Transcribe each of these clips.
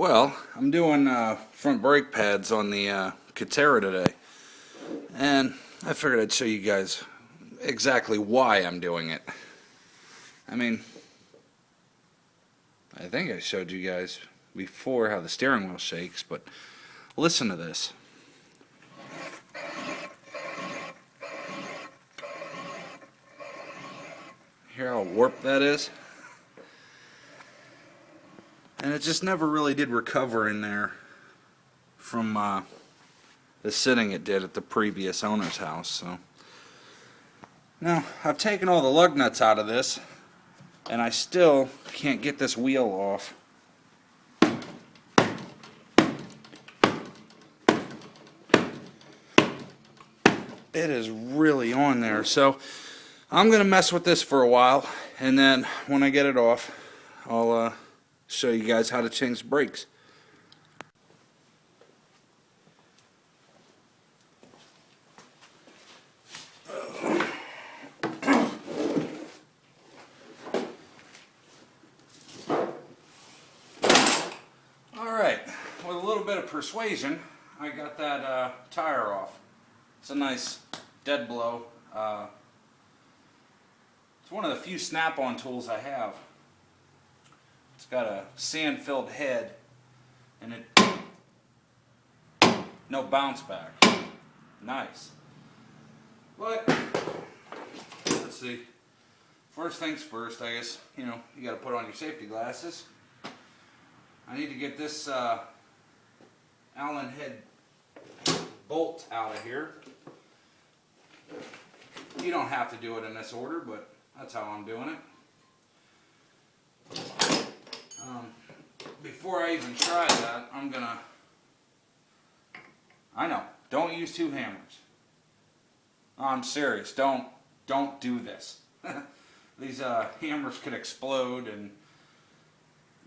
Well, I'm doing front brake pads on the Catera today, and I figured I'd show you guys exactly why I'm doing it. I mean, I think I showed you guys before how the steering wheel shakes, but listen to this. Hear how warped that is? And it just never really did recover in there from the sitting it did at the previous owner's house. So now I've taken all the lug nuts out of this, and I still can't get this wheel off. It is really on there, so I'm gonna mess with this for a while, and then when I get it off, I'll show you guys how to change the brakes. Alright, with a little bit of persuasion, I got that tire off. It's a nice dead blow. It's one of the few snap-on tools I have. It's got a sand-filled head, and no bounce back. Nice. But let's see. First things first, I guess, you got to put on your safety glasses. I need to get this Allen head bolt out of here. You don't have to do it in this order, but that's how I'm doing it. Before I even try that, I know, don't use two hammers. I'm serious, don't do this. These hammers could explode, and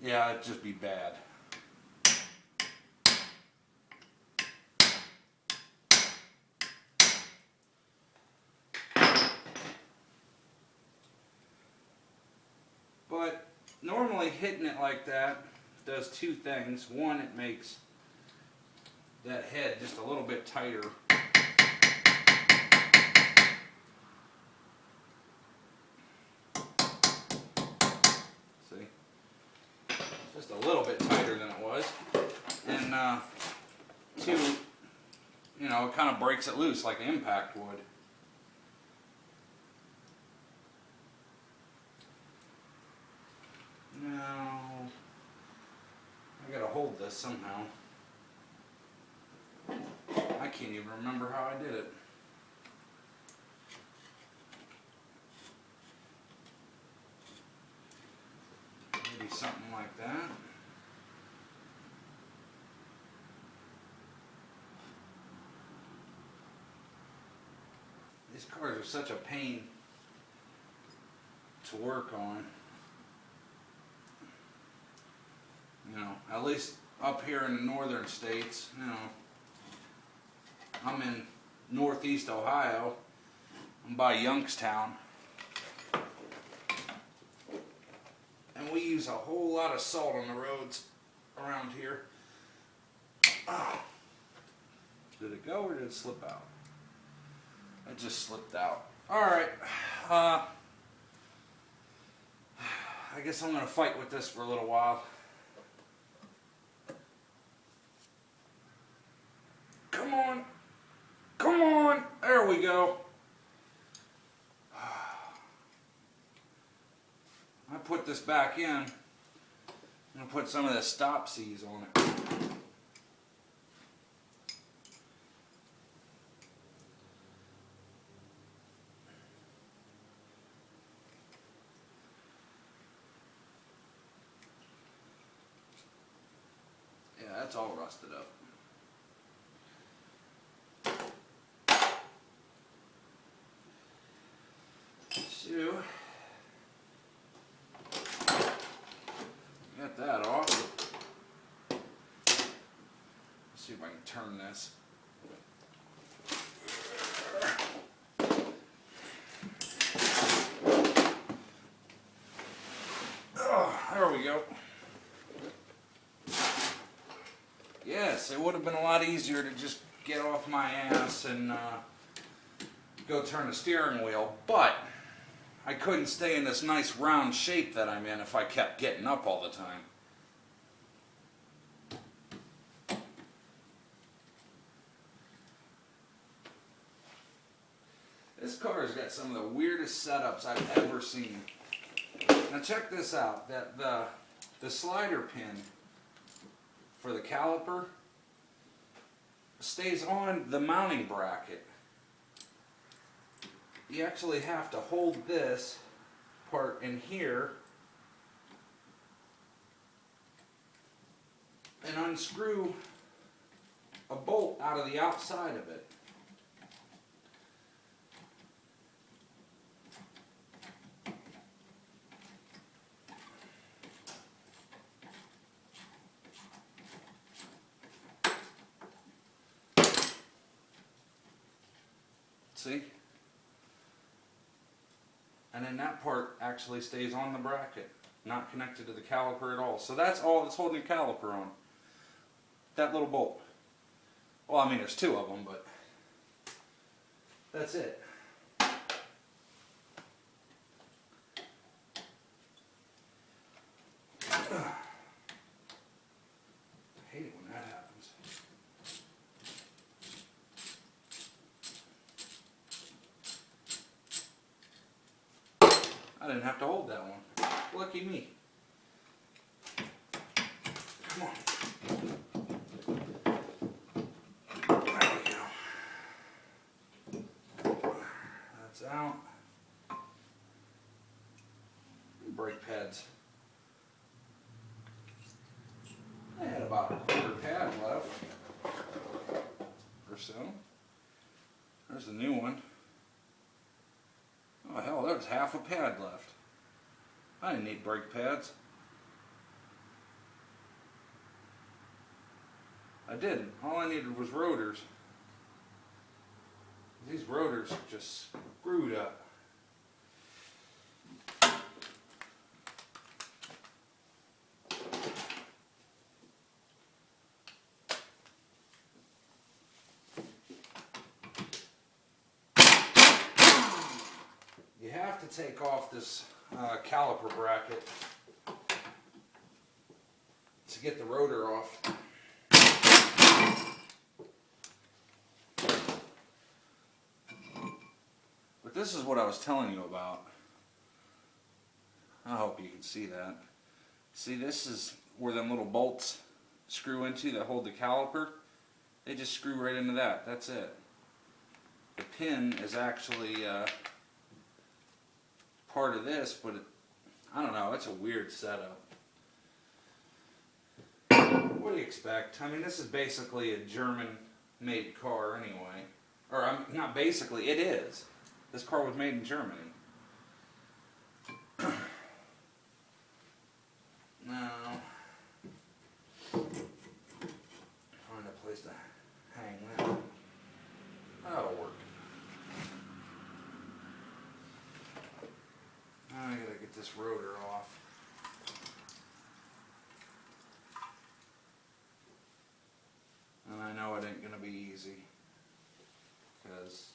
yeah, it'd just be bad. But normally hitting it like that does two things. One, it makes that head just a little bit tighter. See? Just a little bit tighter than it was. And two, it kind of breaks it loose like the impact would. Now, I gotta hold this somehow. I can't even remember how I did it. Maybe something like that. These cars are such a pain to work on. At least up here in the northern states, I'm in northeast Ohio. I'm by Youngstown. And we use a whole lot of salt on the roads around here. Oh. Did it go or did it slip out? It just slipped out. Alright. I guess I'm going to fight with this for a little while. Come on. Come on. There we go. I put this back in. I'm going to put some of the stop C's on it. Yeah, that's all rusted up. So, get that off. Let's see if I can turn this. Oh, there we go. It would have been a lot easier to just get off my ass and go turn the steering wheel, but I couldn't stay in this nice round shape that I'm in if I kept getting up all the time. This car has got some of the weirdest setups I've ever seen. Now check this out. The slider pin for the caliper stays on the mounting bracket. You actually have to hold this part in here and unscrew a bolt out of the outside of it. See? And then that part actually stays on the bracket, not connected to the caliper at all. So that's all that's holding the caliper on. That little bolt. Well, I mean, there's two of them, but that's it. I hate it when that happens. I didn't have to hold that one. Lucky me. Come on. There we go. That's out. Brake pads. I had about a quarter pad left. Or so. There's the new one. Oh hell, there's half a pad left. I didn't need brake pads. I didn't. All I needed was rotors. These rotors are just screwed up. You have to take off this caliper bracket to get the rotor off. But this is what I was telling you about. I hope you can see that. See, this is where them little bolts screw into that hold the caliper. They just screw right into that. That's it. The pin is actually part of this, but I don't know, it's a weird setup. What do you expect? I mean, this is basically a German-made car anyway. Or, not basically, it is. This car was made in Germany. Now, find a place to hang that. That'll work. I gotta get this rotor off. And I know it ain't gonna be easy. Because,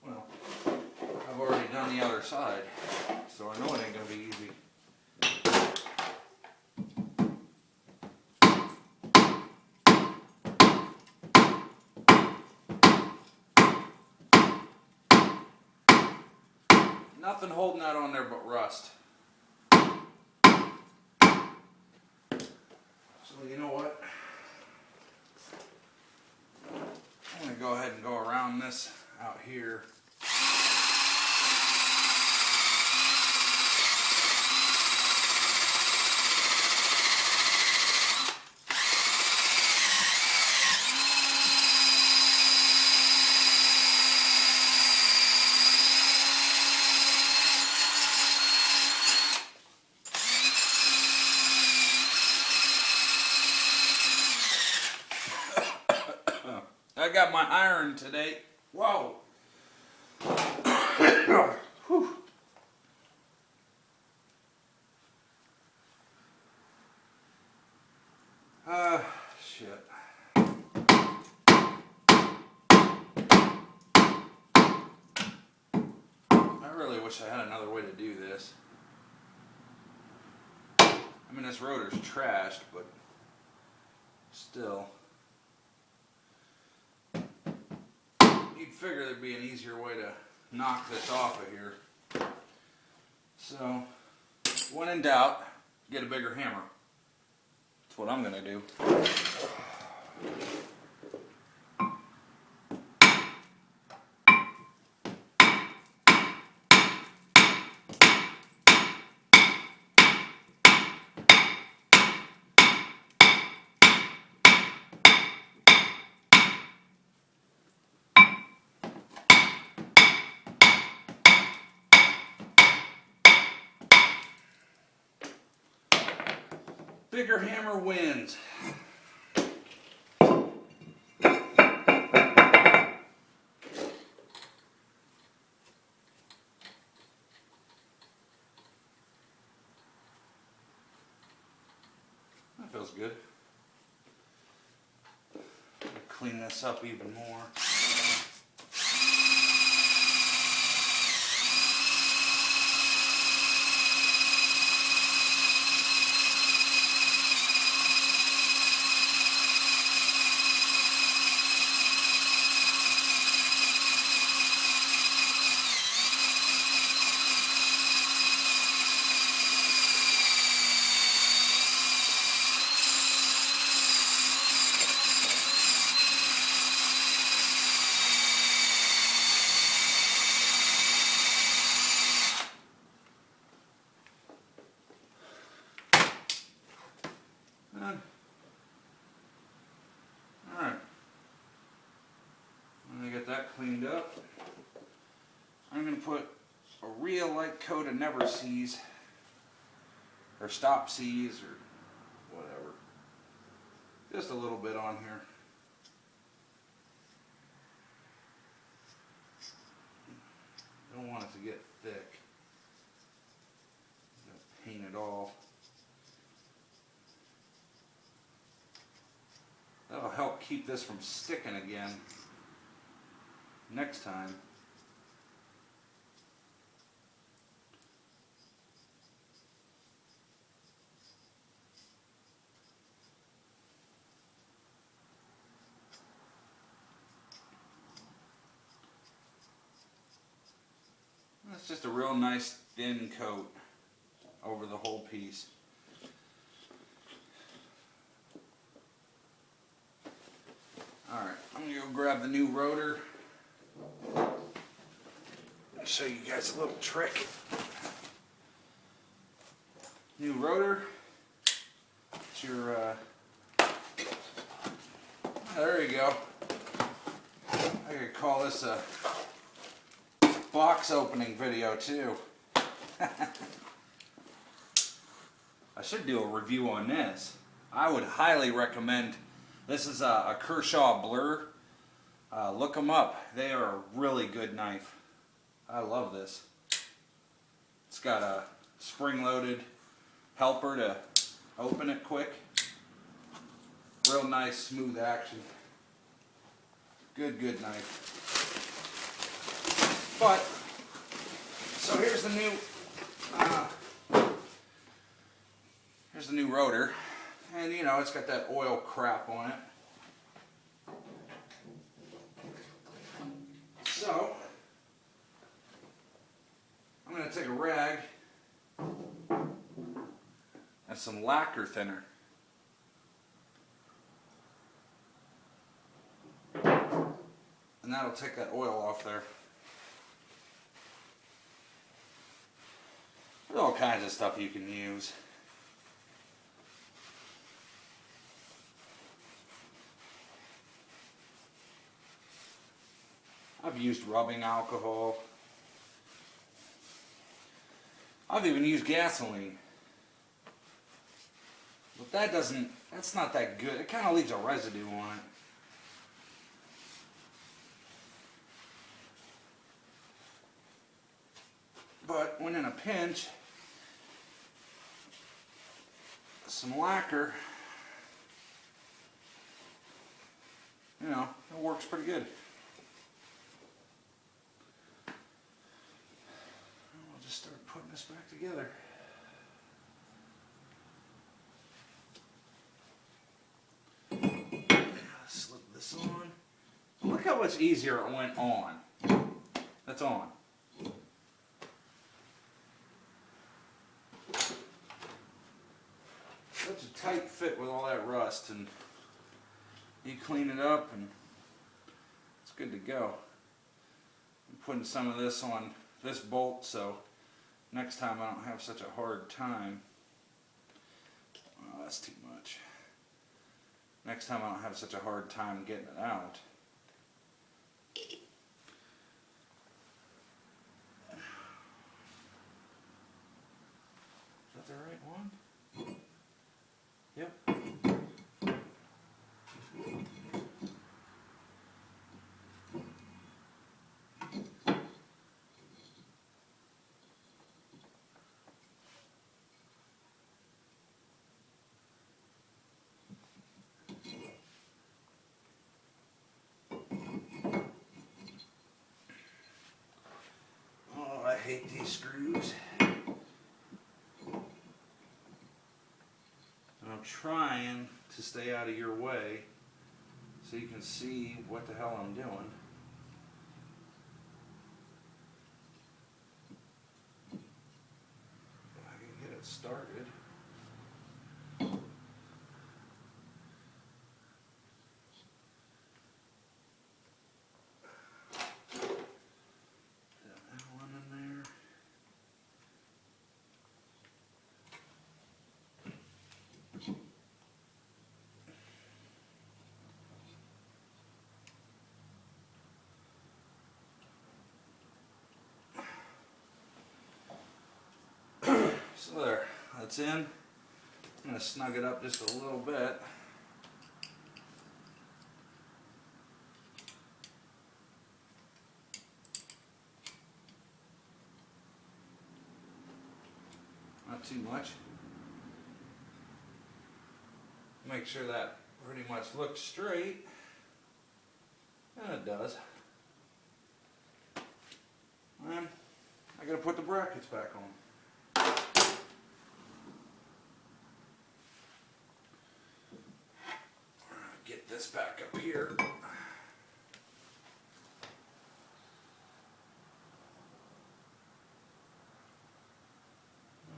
well, I've already done the other side. So I know it ain't gonna be easy. Nothing holding that on there but rust. So you know what? I'm going to go ahead and go around this out here. I got my iron today. Whoa. Whew. Shit. wish I had another way to do this. I mean, this rotor's trashed, but still. You'd figure there'd be an easier way to knock this off of here. So, when in doubt, get a bigger hammer. That's what I'm gonna do. Bigger hammer wins. That feels good. Clean this up even more. Alright. When I get that cleaned up, I'm going to put a real light coat of Never Seas, or Stop Seas, or whatever. Just a little bit on here. Don't want it to get thick. Paint it all. That'll help keep this from sticking again next time. That's just a real nice thin coat over the whole piece. Alright, I'm going to go grab the new rotor. I'll show you guys a little trick. New rotor. It's your, there you go. I could call this a box opening video too. I should do a review on this. I would highly recommend. This is a Kershaw Blur. Look them up. They are a really good knife. I love this. It's got a spring-loaded helper to open it quick. Real nice, smooth action. Good knife. But, so here's the new rotor. And you know, it's got that oil crap on it. So, I'm going to take a rag and some lacquer thinner. And that'll take that oil off there. There's all kinds of stuff you can use. I've used rubbing alcohol. I've even used gasoline. But that's not that good. It kind of leaves a residue on it. But when in a pinch, some lacquer, you know, it works pretty good. this back together. Slip this on. Look how much easier it went on. That's on. Such a tight fit with all that rust, and you clean it up and it's good to go. I'm putting some of this on this bolt so next time I don't have such a hard time. Oh, that's too much. Next time I don't have such a hard time getting it out. Is that the right one? Yep. Oh, I hate these screws. I'm trying to stay out of your way so you can see what the hell I'm doing. If I can get it started. Put that one in there. So there, that's in. I'm going to snug it up just a little bit. Not too much. Make sure that pretty much looks straight. And it does. And I got to put the brackets back on. Get this back up here.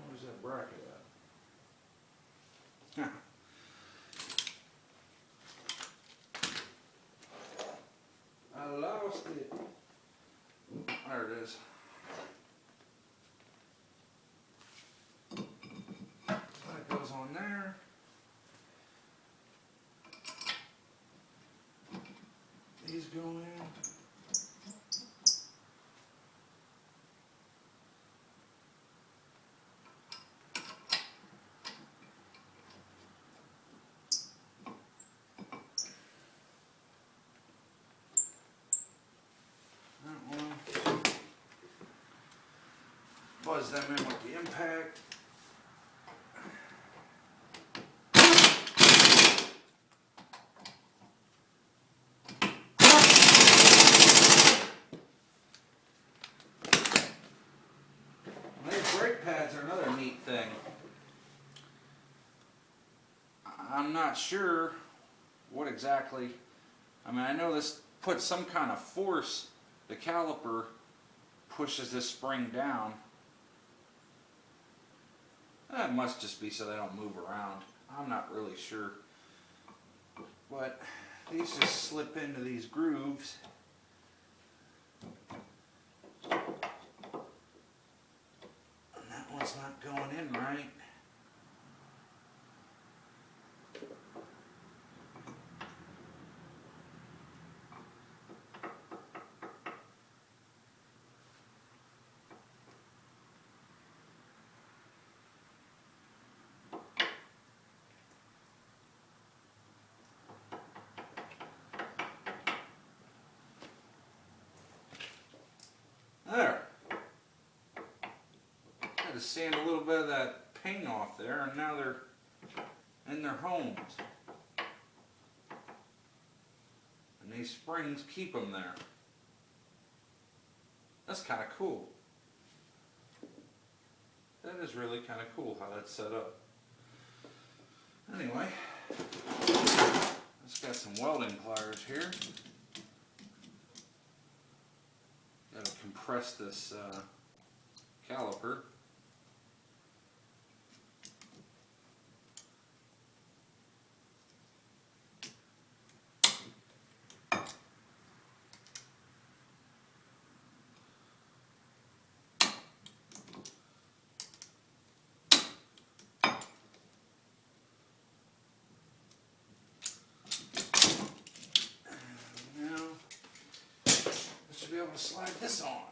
Where's that bracket at? I lost it. There it is. That goes on there. These go in. That one. Buzz them in with the impact. Brake pads are another neat thing. I'm not sure what exactly, I mean, I know this puts some kind of force, the caliper pushes this spring down. That must just be so they don't move around. I'm not really sure. But these just slip into these grooves. One's not going in right. There. Had to sand a little bit of that paint off there, and now they're in their homes. And these springs keep them there. That's kind of cool. That is really kind of cool how that's set up. Anyway, just got some welding pliers here. Got to compress this caliper. Be able to slide this on.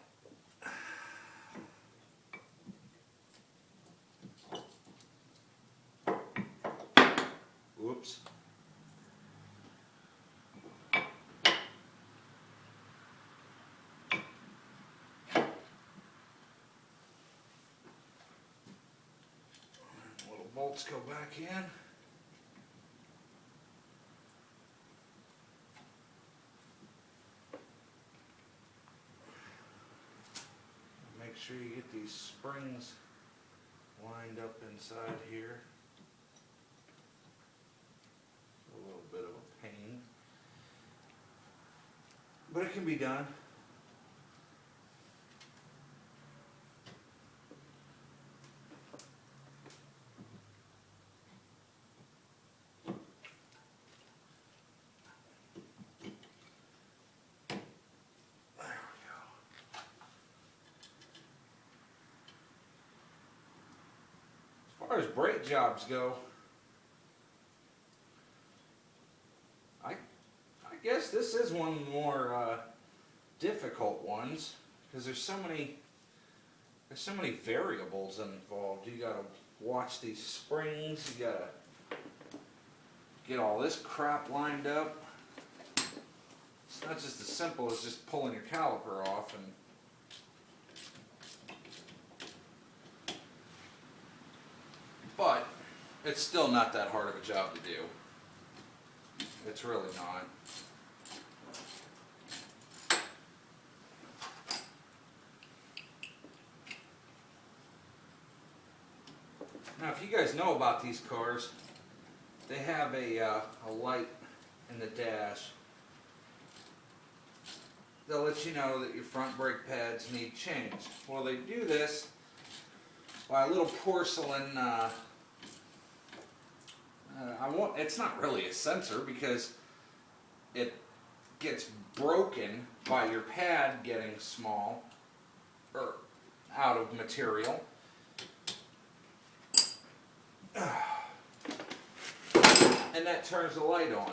Whoops. Little bolts go back in. Make sure you get these springs lined up inside here. A little bit of a pain, but it can be done. As far as brake jobs go, I guess this is one of the more difficult ones because there's so many variables involved. You got to watch these springs. You got to get all this crap lined up. It's not just as simple as just pulling your caliper off and but it's still not that hard of a job to do. It's really not. Now, if you guys know about these cars, they have a light in the dash. They'll let you know that your front brake pads need changed. Well, they do this by a little porcelain it's not really a sensor because it gets broken by your pad getting small or out of material. And that turns the light on.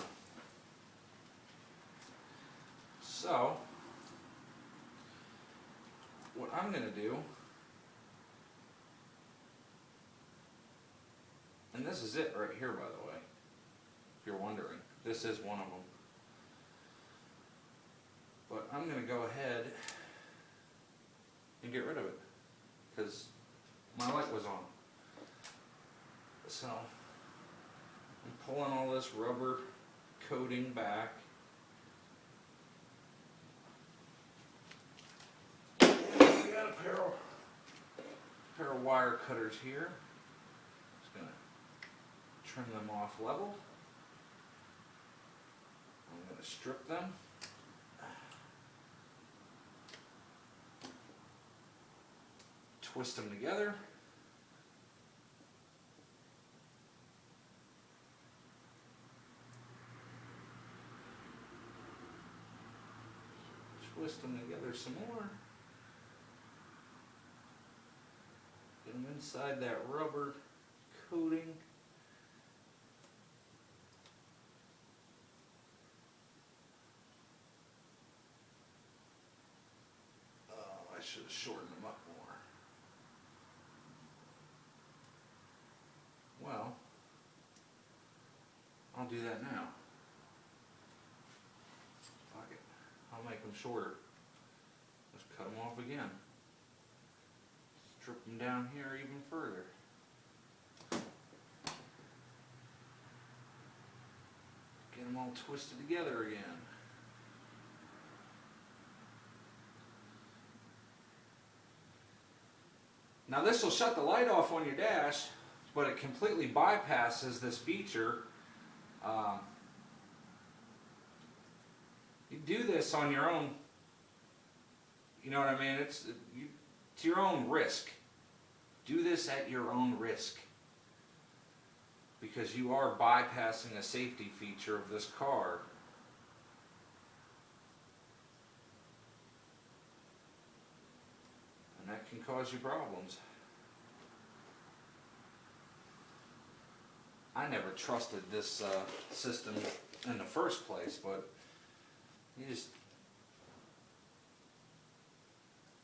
So, what I'm going to do, and this is it right here, by the way, if you're wondering. This is one of them. But I'm going to go ahead and get rid of it because my light was on. So, I'm pulling all this rubber coating back. We got a pair of wire cutters here. Just going to trim them off level. I'm going to strip them. Twist them together. Twist them together some more. Get them inside that rubber coating. Oh, I should have shortened them up more. Well, I'll do that now. Fuck it. I'll make them shorter. Just cut them off again. Strip them down here even further. Get them all twisted together again. Now this will shut the light off on your dash, but it completely bypasses this feature. You do this on your own, you know what I mean? It's your own risk. Do this at your own risk, because you are bypassing a safety feature of this car. And that can cause you problems. I never trusted this system in the first place, but you just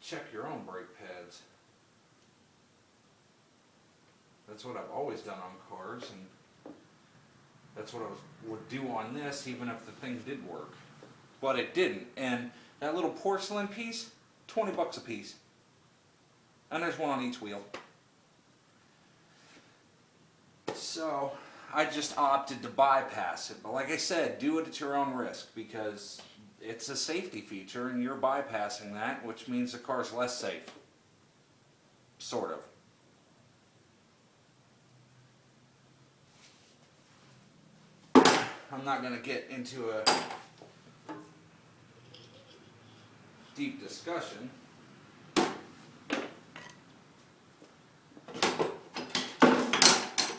check your own brake pads. That's what I've always done on cars, and that's what I would do on this, even if the thing did work. But it didn't. And that little porcelain piece, 20 bucks a piece. And there's one on each wheel. So I just opted to bypass it. But like I said, do it at your own risk, because it's a safety feature and you're bypassing that, which means the car's less safe. Sort of. I'm not going to get into a deep discussion.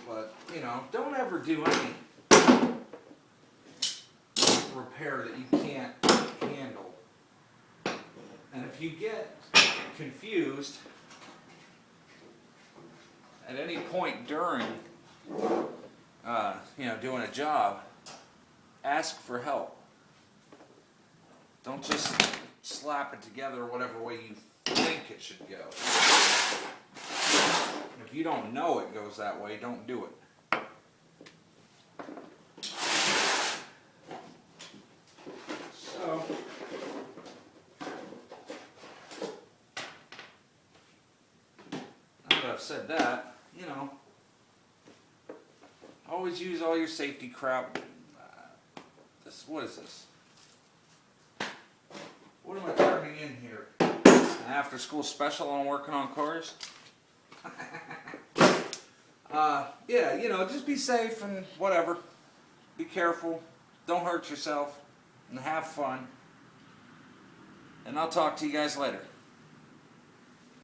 But, you know, don't ever do any repair that you can't handle. And if you get confused at any point during, you know, doing a job, ask for help. Don't just slap it together whatever way you think it should go. If you don't know it goes that way, don't do it. So, now that I've said that, you know, always use all your safety crap. What is this? What am I turning in here? An after school special on working on cars? Yeah, you know, just be safe and whatever. Be careful. Don't hurt yourself. And have fun. And I'll talk to you guys later.